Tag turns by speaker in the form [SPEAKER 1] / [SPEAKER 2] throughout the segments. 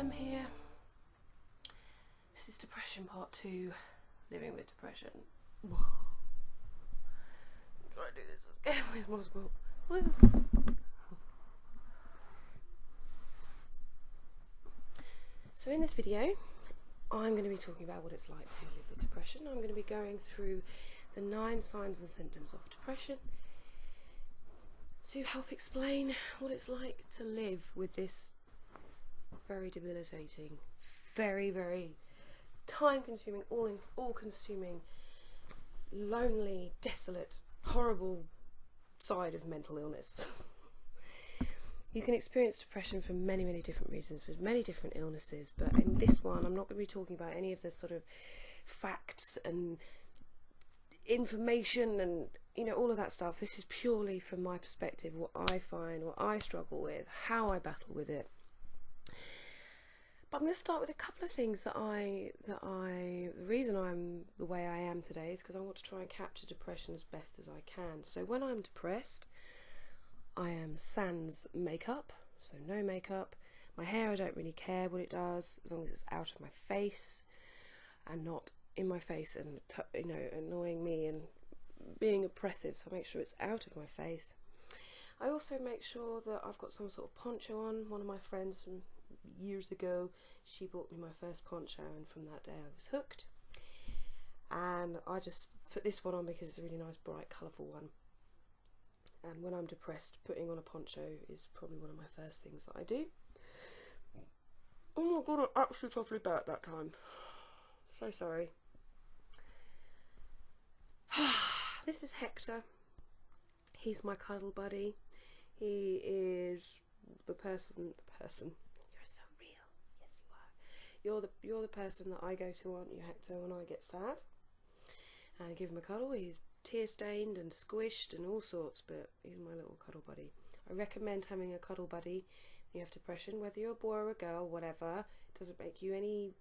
[SPEAKER 1] Em here. This is depression part 2, living with depression. Whoa. Try to do this as carefully as possible. Woo. So in this video, I'm going to be talking about what it's like to live with depression. I'm going to be going through the 9 signs and symptoms of depression to help explain what it's like to live with this very debilitating, very time-consuming, all-consuming, lonely, desolate, horrible side of mental illness. You can experience depression for many different reasons, with many different illnesses, but in this one I'm not going to be talking about any of the sort of facts and information and, you know, all of that stuff. This is purely from my perspective, what I find, what I struggle with, how I battle with it. But I'm going to start with a couple of things the reason I'm the way I am today is because I want to try and capture depression as best as I can. So when I'm depressed, I am sans makeup, so no makeup. My hair, I don't really care what it does, as long as it's out of my face and not in my face and, you know, annoying me and being oppressive, so I make sure it's out of my face. I also make sure that I've got some sort of poncho on. One of my friends from years ago, she bought me my first poncho, and from that day I was hooked. And I just put this one on because it's a really nice, bright, colourful one. And when I'm depressed, putting on a poncho is probably one of my first things that I do. Oh my god, I actually totally burped that time. So sorry. This is Hector. He's my cuddle buddy. He is the person. You're so real. Yes, you are. You're the person that I go to, aren't you, Hector, when I get sad? And I give him a cuddle. He's tear-stained and squished and all sorts, but he's my little cuddle buddy. I recommend having a cuddle buddy when you have depression, whether you're a boy or a girl, whatever. It doesn't make you any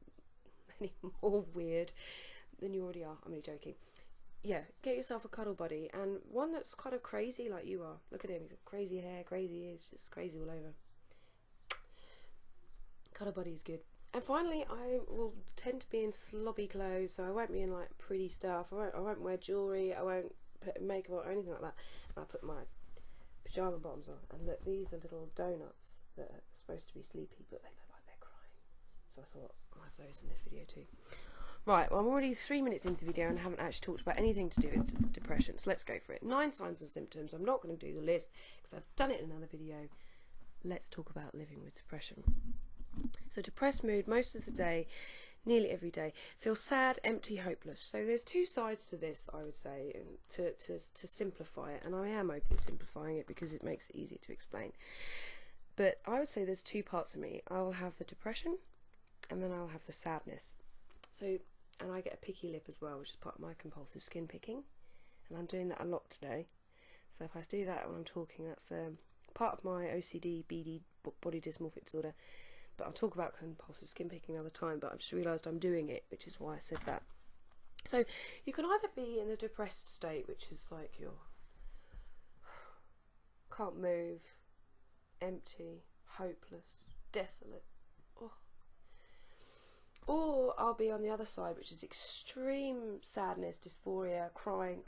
[SPEAKER 1] more weird than you already are. I'm only joking. Yeah, get yourself a cuddle buddy, and one that's kind of crazy like you are. Look at him, he's got crazy hair, crazy ears, just crazy all over. Cuddle buddy is good. And finally, I will tend to be in slobby clothes, so I won't be in like pretty stuff. I won't wear jewellery, I won't put makeup on or anything like that. And I put my pyjama bottoms on, and look, these are little donuts that are supposed to be sleepy, but they look like they're crying. So I thought I'll have those in this video too. Right, well, I'm already 3 minutes into the video and haven't actually talked about anything to do with depression, so let's go for it. 9 signs and symptoms. I'm not going to do the list because I've done it in another video. Let's talk about living with depression. So depressed mood most of the day, nearly every day. Feel sad, empty, hopeless. So there's 2 sides to this, I would say, to simplify it, and I am open to simplifying it because it makes it easier to explain. But I would say there's 2 parts of me. I'll have the depression and then I'll have the sadness. So, and I get a picky lip as well, which is part of my compulsive skin picking, and I'm doing that a lot today. So if I do that when I'm talking, that's part of my OCD, BD, body dysmorphic disorder. But I'll talk about compulsive skin picking another time, but I've just realised I'm doing it, which is why I said that. So you can either be in the depressed state, which is like you're can't move, empty, hopeless, desolate. Oh. Or I'll be on the other side, which is extreme sadness, dysphoria, crying,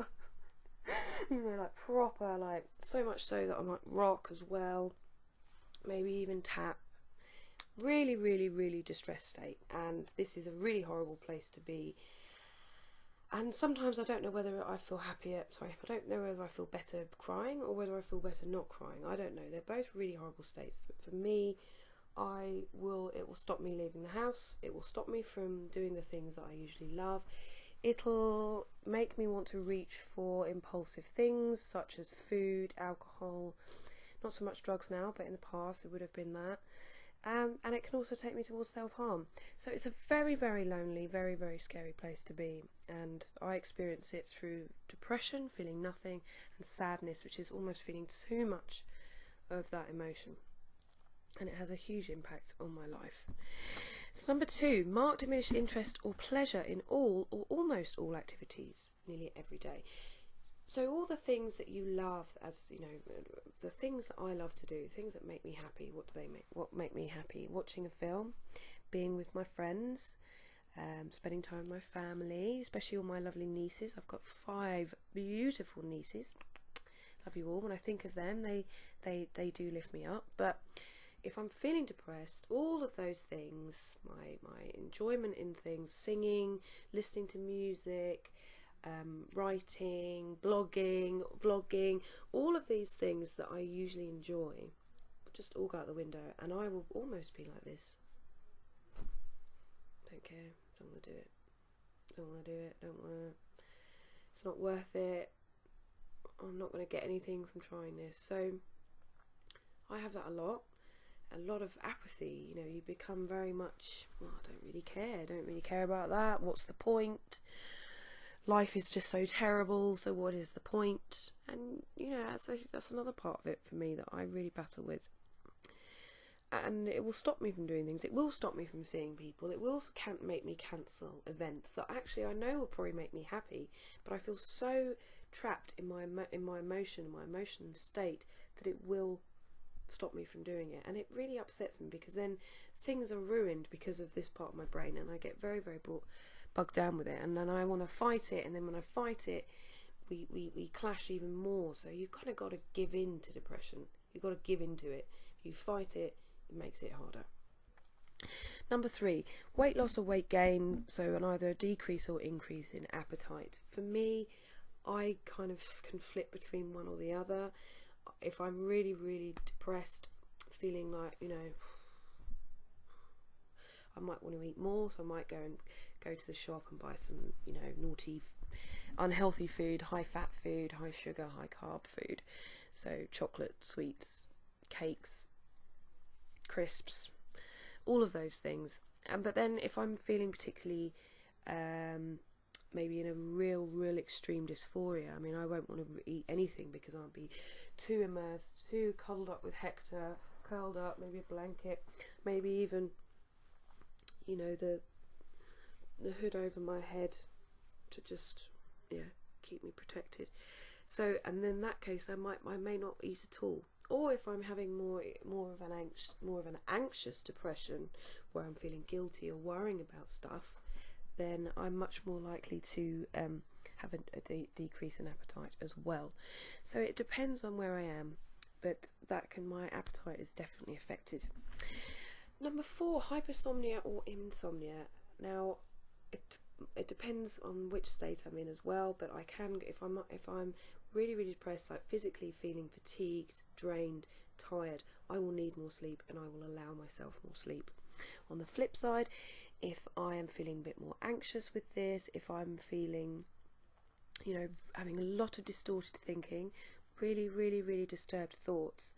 [SPEAKER 1] you know, like proper, like so much so that I might rock as well, maybe even tap. Really distressed state, and this is a really horrible place to be. And sometimes I don't know whether I feel happier, I don't know whether I feel better crying or whether I feel better not crying. I don't know. They're both really horrible states, but for me, it will stop me leaving the house. It will stop me from doing the things that I usually love. It'll make me want to reach for impulsive things such as food, alcohol, not so much drugs now, but in the past it would have been that. And it can also take me towards self-harm. So it's a very lonely, very scary place to be. And I experience it through depression, feeling nothing, and sadness, which is almost feeling too much of that emotion. And it has a huge impact on my life. So number 2, marked diminished interest or pleasure in all or almost all activities, nearly every day. So all the things that you love, as you know, the things that I love to do, things that make me happy. What make me happy? Watching a film, being with my friends, spending time with my family, especially all my lovely nieces. I've got 5 beautiful nieces. Love you all. When I think of them, they do lift me up. But if I'm feeling depressed, all of those things, my enjoyment in things, singing, listening to music, writing, blogging, vlogging, all of these things that I usually enjoy just all go out the window, and I will almost be like this. Don't care, don't want to do it, don't want to do it, don't want to, it's not worth it, I'm not going to get anything from trying this. So I have that a lot of apathy. You know, you become very much, well, I don't really care about that, what's the point? Life is just so terrible, so what is the point? And you know, that's another part of it for me that I really battle with. And it will stop me from doing things. It will stop me from seeing people. It will make me cancel events that actually I know will probably make me happy, but I feel so trapped in my emotion state that it will stop me from doing it. And it really upsets me, because then things are ruined because of this part of my brain, and I get very, very bogged down with it, and then I want to fight it, and then when I fight it, we clash even more. So you've kind of got to give in to depression. You've got to give into it. If you fight it, it makes it harder. Number 3, weight loss or weight gain. So either a decrease or increase in appetite. For me, I kind of can flip between one or the other. If I'm really, really depressed, feeling like, you know, I might want to eat more, so I might go to the shop and buy some, you know, naughty, unhealthy food, high fat food, high sugar, high carb food. So chocolate, sweets, cakes, crisps, all of those things. But then if I'm feeling particularly maybe in a real extreme dysphoria, I mean, I won't want to eat anything, because I'll be too immersed, too cuddled up with Hector, curled up, maybe a blanket, maybe even, you know, the hood over my head to just, yeah, keep me protected. So, and in that case, I may not eat at all. Or if I'm having more of an anxious depression, where I'm feeling guilty or worrying about stuff, then I'm much more likely to have a decrease in appetite as well. So it depends on where I am, but my appetite is definitely affected. Number 4, hypersomnia or insomnia. Now, it depends on which state I'm in as well, but I can, if I'm really depressed, like physically feeling fatigued, drained, tired, I will need more sleep, and I will allow myself more sleep. On the flip side, if I am feeling a bit more anxious with this, if I'm feeling, you know, having a lot of distorted thinking, really disturbed thoughts,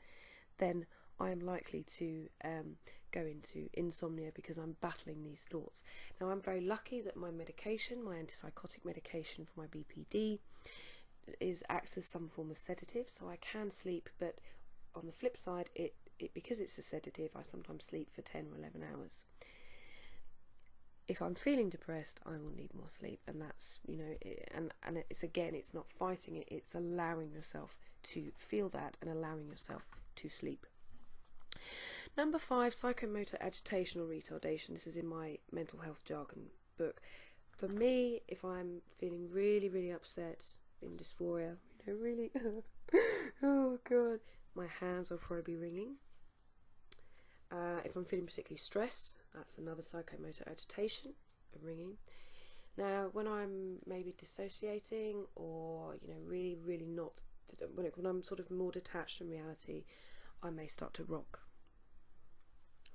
[SPEAKER 1] then I am likely to go into insomnia, because I'm battling these thoughts. Now, I'm very lucky that my medication, my antipsychotic medication for my BPD, acts as some form of sedative, so I can sleep. But on the flip side, because it's a sedative, I sometimes sleep for 10 or 11 hours. If I'm feeling depressed, I will need more sleep, and that's, you know, and it's not fighting it, it's allowing yourself to feel that and allowing yourself to sleep. Number 5, psychomotor agitation or retardation. This is in my mental health jargon book. For me, if I'm feeling really upset, in dysphoria, you know, really, oh god, my hands will probably be ringing. If I'm feeling particularly stressed, that's another psychomotor agitation, a ringing. Now, when I'm maybe dissociating, or, you know, really not, when I'm sort of more detached from reality, I may start to rock.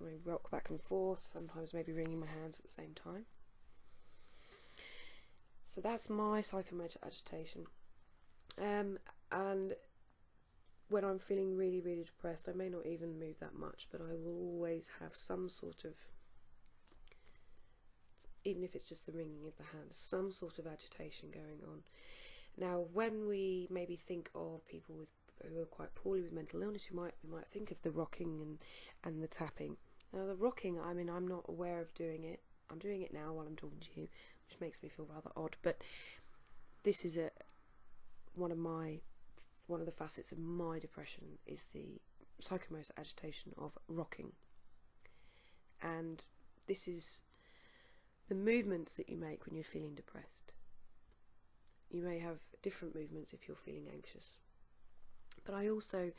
[SPEAKER 1] I may rock back and forth, sometimes maybe wringing my hands at the same time. So that's my psychomotor agitation. And when I'm feeling really depressed, I may not even move that much, but I will always have some sort of, even if it's just the wringing of the hands, some sort of agitation going on. Now, when we maybe think of people who are quite poorly with mental illness, we might think of the rocking and the tapping. Now, the rocking, I mean, I'm not aware of doing it. I'm doing it now while I'm talking to you, which makes me feel rather odd, but this is one of the facets of my depression is the psychomotor agitation of rocking. And this is the movements that you make when you're feeling depressed. You may have different movements if you're feeling anxious. But I also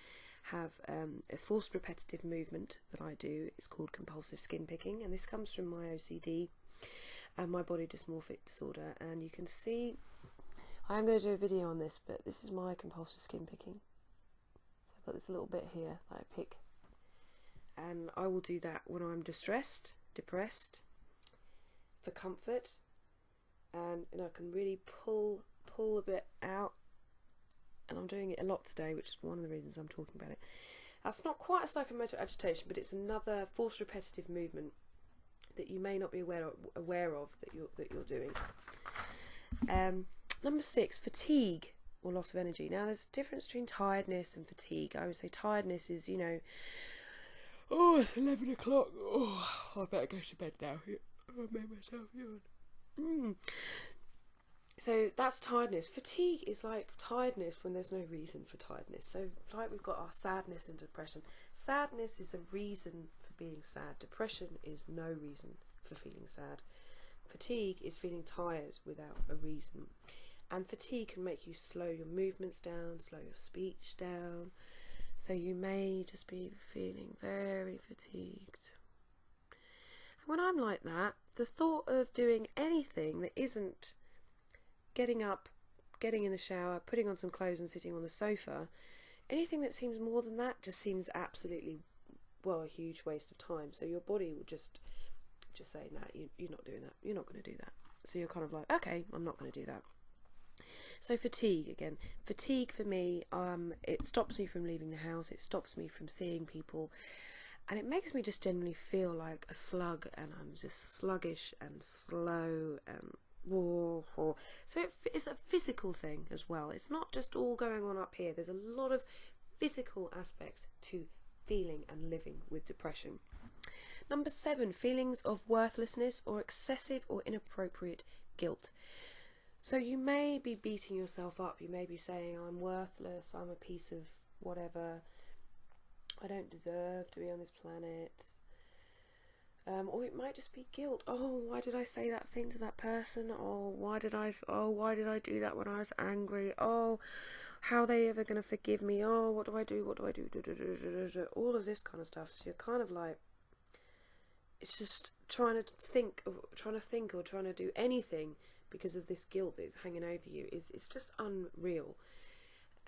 [SPEAKER 1] have a forced repetitive movement that I do. It's called compulsive skin picking, and this comes from my OCD and my body dysmorphic disorder. And you can see, I'm going to do a video on this, but this is my compulsive skin picking. So I've got this little bit here that I pick, and I will do that when I'm distressed, depressed, for comfort, and I can really pull a bit out, and I'm doing it a lot today, which is one of the reasons I'm talking about it. That's not quite a psychomotor agitation, but it's another forced repetitive movement that you may not be aware of that you're doing. Number 6, fatigue or loss of energy. Now, there's a difference between tiredness and fatigue. I would say tiredness is, you know, oh, it's 11 o'clock. Oh, I better go to bed now. I made myself yawn. So that's tiredness. Fatigue is like tiredness when there's no reason for tiredness. So like we've got our sadness and depression. Sadness is a reason for being sad. Depression is no reason for feeling sad. Fatigue is feeling tired without a reason. And fatigue can make you slow your movements down, slow your speech down. So you may just be feeling very fatigued. And when I'm like that, the thought of doing anything that isn't getting up, getting in the shower, putting on some clothes and sitting on the sofa, anything that seems more than that just seems absolutely, well, a huge waste of time. So your body will just say, nah, you're not doing that. You're not going to do that. So you're kind of like, okay, I'm not going to do that. So fatigue, again. Fatigue for me, it stops me from leaving the house. It stops me from seeing people. And it makes me just generally feel like a slug, and I'm just sluggish and slow and so it's a physical thing as well. It's not just all going on up here. There's a lot of physical aspects to feeling and living with depression. Number 7, feelings of worthlessness or excessive or inappropriate guilt. So you may be beating yourself up. You may be saying, I'm worthless, I'm a piece of whatever, I don't deserve to be on this planet. Or it might just be guilt. Oh, why did I say that thing to that person? Oh, why did I do that when I was angry? Oh, how are they ever going to forgive me? Oh, what do I do? What do I do? All of this kind of stuff. So you're kind of like, it's just trying to think or trying to do anything because of this guilt that's hanging over you. It's just unreal.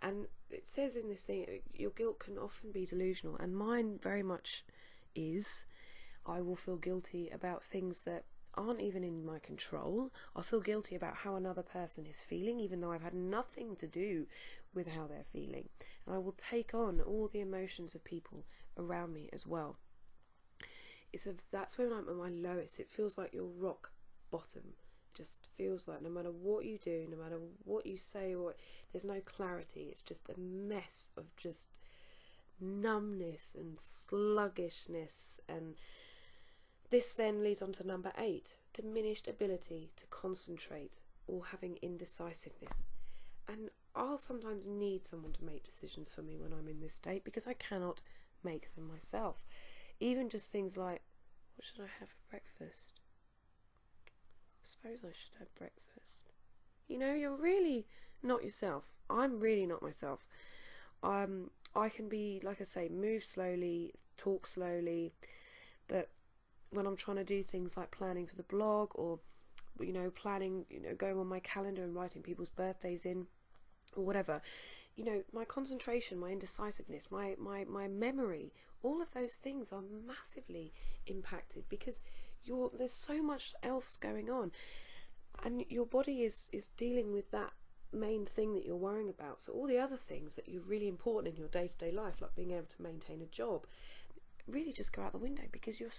[SPEAKER 1] And it says in this thing, your guilt can often be delusional, and mine very much is. I will feel guilty about things that aren't even in my control. I'll feel guilty about how another person is feeling, even though I've had nothing to do with how they're feeling. And I will take on all the emotions of people around me as well. That's when I'm at my lowest. It feels like your rock bottom. Just feels like no matter what you do, no matter what you say, there's no clarity. It's just a mess of just numbness and sluggishness. And this then leads on to number 8, diminished ability to concentrate or having indecisiveness. And I'll sometimes need someone to make decisions for me when I'm in this state, because I cannot make them myself. Even just things like, what should I have for breakfast? I suppose I should have breakfast. You know, you're really not yourself. I'm really not myself. I can be, like I say, move slowly, talk slowly, but when I'm trying to do things like planning for the blog, or planning, going on my calendar and writing people's birthdays in, or whatever, my concentration, my indecisiveness, my memory, all of those things are massively impacted because there's so much else going on, and your body is dealing with that main thing that you're worrying about. So all the other things that are really important in your day-to-day life, like being able to maintain a job, really just go out the window because your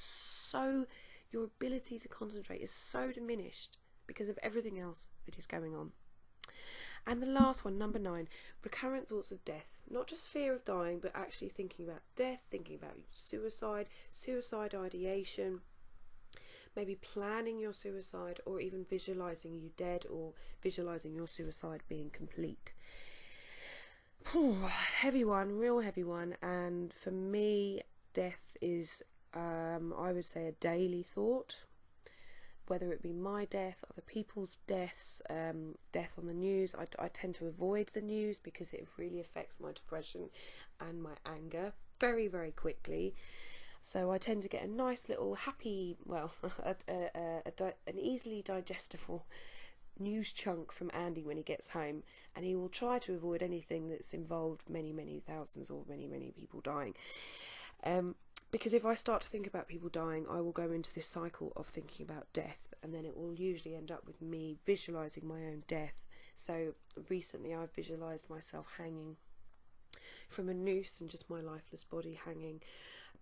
[SPEAKER 1] ability to concentrate is so diminished because of everything else that is going on. And the last one, number 9, recurrent thoughts of death. Not just fear of dying, but actually thinking about death, thinking about suicide ideation, maybe planning your suicide, or even visualising you dead, or visualising your suicide being complete. Heavy one, real heavy one. And for me, death is, I would say, a daily thought. Whether it be my death, other people's deaths, death on the news. I tend to avoid the news because it really affects my depression and my anger very, very quickly. So I tend to get a nice little happy, well, an easily digestible news chunk from Andy when he gets home, and he will try to avoid anything that's involved many, many thousands or many, many people dying. Because if I start to think about people dying, I will go into this cycle of thinking about death, and then it will usually end up with me visualising my own death. So recently I've visualised myself hanging from a noose and just my lifeless body hanging.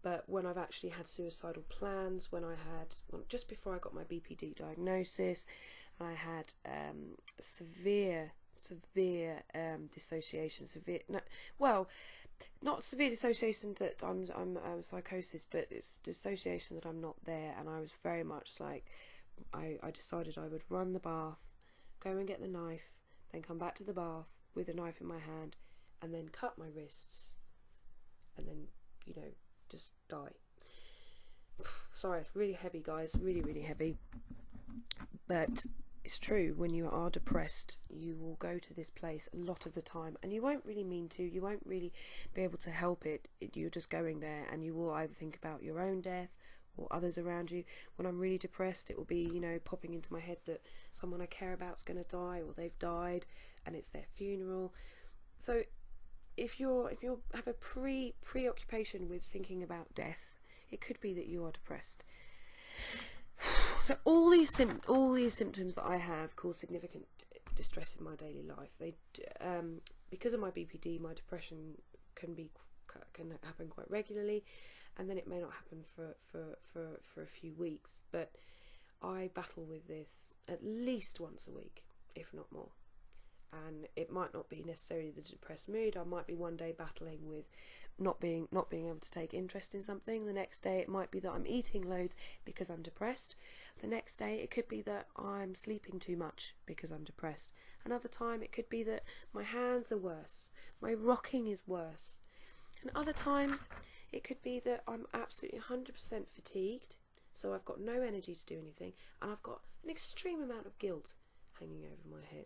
[SPEAKER 1] But when I've actually had suicidal plans, just before I got my BPD diagnosis, I had severe dissociation, not severe dissociation that I'm psychosis, but it's dissociation that I'm not there. And I was very much like, I decided I would run the bath, go and get the knife, then come back to the bath with the knife in my hand, and then cut my wrists, and then, you know, just die. Sorry, it's really heavy, guys, really, really heavy. But it's true, when you are depressed, you will go to this place a lot of the time, and you won't really mean to, you won't really be able to help it. You're just going there, and you will either think about your own death or others around you. When I'm really depressed, it will be, you know, popping into my head that someone I care about is going to die, or they've died and it's their funeral. So if you have a preoccupation with thinking about death, it could be that you are depressed. So all these symptoms that I have cause significant distress in my daily life. They, because of my BPD, my depression can happen quite regularly, and then it may not happen for a few weeks. But I battle with this at least once a week, if not more. And it might not be necessarily the depressed mood. I might be one day battling with not being able to take interest in something. The next day it might be that I'm eating loads because I'm depressed. The next day it could be that I'm sleeping too much because I'm depressed. Another time it could be that my hands are worse, my rocking is worse. And other times it could be that I'm absolutely 100% fatigued, so I've got no energy to do anything, and I've got an extreme amount of guilt hanging over my head.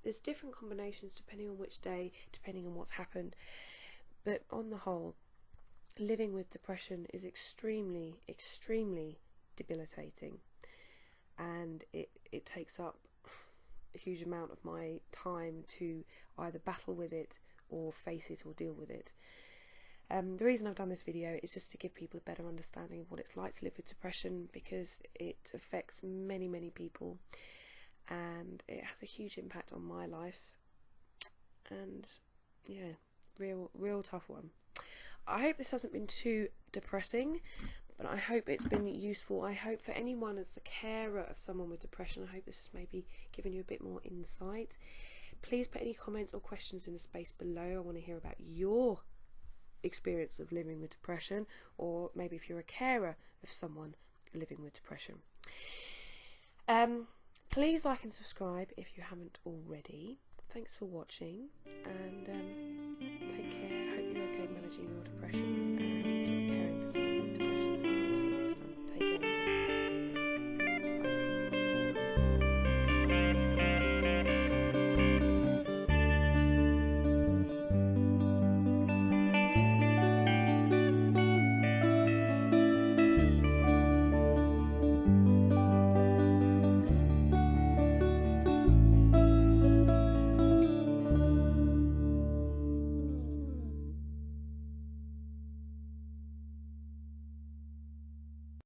[SPEAKER 1] There's different combinations depending on which day, depending on what's happened. But on the whole, living with depression is extremely, extremely debilitating. And it takes up a huge amount of my time to either battle with it or face it or deal with it. The reason I've done this video is just to give people a better understanding of what it's like to live with depression, because it affects many, many people. And it has a huge impact on my life, and yeah, real tough one. I hope this hasn't been too depressing, but I hope it's been useful. I hope for anyone that's a carer of someone with depression, I hope this has maybe given you a bit more insight. Please put any comments or questions in the space below. I want to hear about your experience of living with depression, or maybe if you're a carer of someone living with depression. Please like and subscribe if you haven't already. Thanks for watching, and take care. I hope you're okay managing your depression.